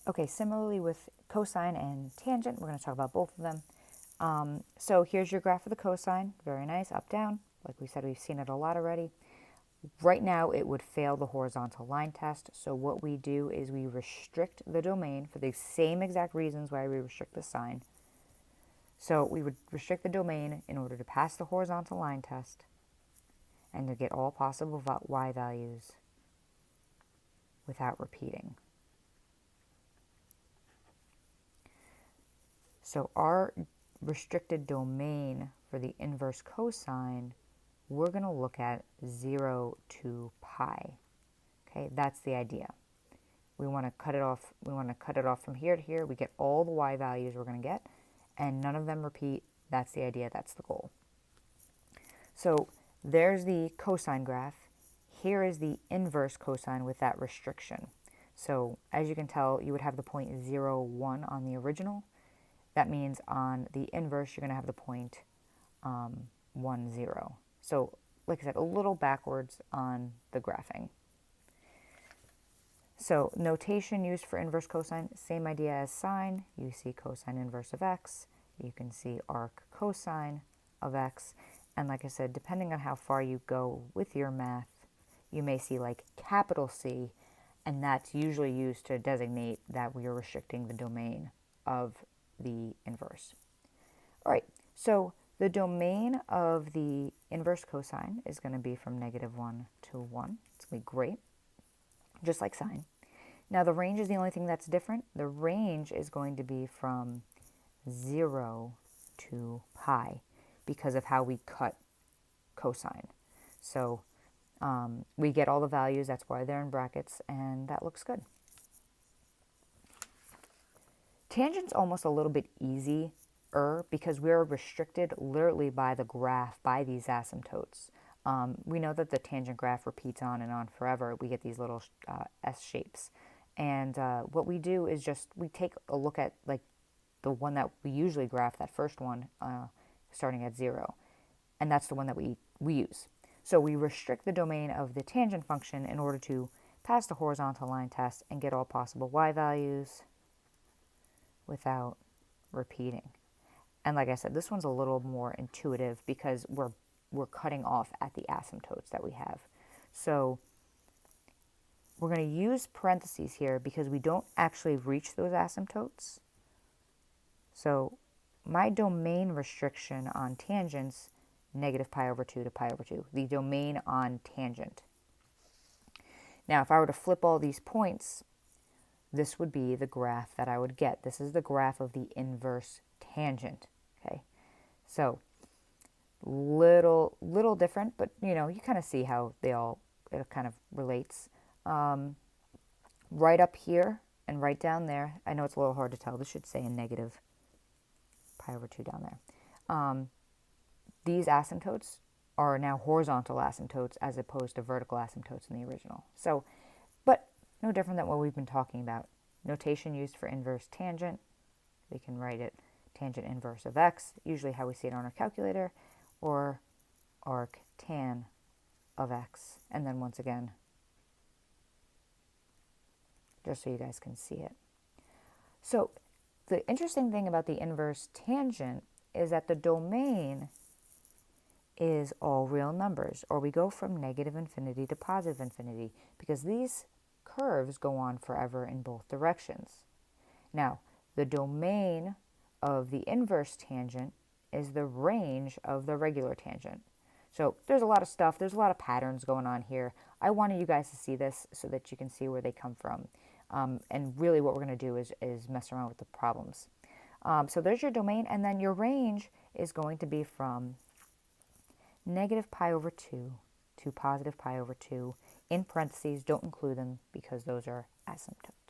Okay, similarly with cosine and tangent, we're going to talk about both of them. So here's your graph of the cosine. Very nice, up, down. Like we said, we've seen it a lot already. Right now, it would fail the horizontal line test. So what we do is we restrict the domain for the same exact reasons why we restrict the sine. So we would restrict the domain in order to pass the horizontal line test and to get all possible y values without repeating. So our restricted domain for the inverse cosine, we're going to look at 0 to pi. Okay, that's the idea. We want to cut it off. We want to cut it off from here to here. We get all the y values we're going to get, and none of them repeat. That's the idea. That's the goal. So there's the cosine graph. Here is the inverse cosine with that restriction. So as you can tell, you would have the point 0, 1 on the original. That means on the inverse, you're going to have the point 1, 0. So like I said, a little backwards on the graphing. So notation used for inverse cosine, same idea as sine. You see cosine inverse of x. You can see arc cosine of x. And like I said, depending on how far you go with your math, you may see like capital C, and that's usually used to designate that we are restricting the domain of the inverse. All right, so the domain of the inverse cosine is going to be from -1 to 1. It's going to be great, just like sine. Now the range is the only thing that's different. The range is going to be from 0 to pi because of how we cut cosine. So we get all the values, that's why they're in brackets, and that looks good. Tangent's almost a little bit easier because we're restricted literally by the graph, by these asymptotes. We know that the tangent graph repeats on and on forever. We get these little S shapes. And what we do is just, we take a look at like the one that we usually graph, that first one, starting at 0. And that's the one that we use. So we restrict the domain of the tangent function in order to pass the horizontal line test and get all possible y values without repeating. And like I said, this one's a little more intuitive because we're cutting off at the asymptotes that we have. So we're going to use parentheses here because we don't actually reach those asymptotes. So my domain restriction on tangents, -pi/2 to pi/2, the domain on tangent. Now, if I were to flip all these points, this would be the graph that I would get. This is the graph of the inverse tangent, okay? So little different, but you know, you kind of see how it kind of relates. Right up here and right down there, I know it's a little hard to tell. This should say a -pi/2 down there. These asymptotes are now horizontal asymptotes as opposed to vertical asymptotes in the original. So, but no different than what we've been talking about. Notation used for inverse tangent. We can write it tangent inverse of x, usually how we see it on our calculator, or arc tan of x. And then once again, just so you guys can see it. So the interesting thing about the inverse tangent is that the domain is all real numbers, or we go from -infinity to +infinity, because these curves go on forever in both directions. Now, the domain of the inverse tangent is the range of the regular tangent. So there's a lot of stuff, there's a lot of patterns going on here. I wanted you guys to see this so that you can see where they come from. And really what we're going to do is mess around with the problems. So there's your domain, and then your range is going to be from -pi/2 to +pi/2. In parentheses, don't include them because those are asymptotes.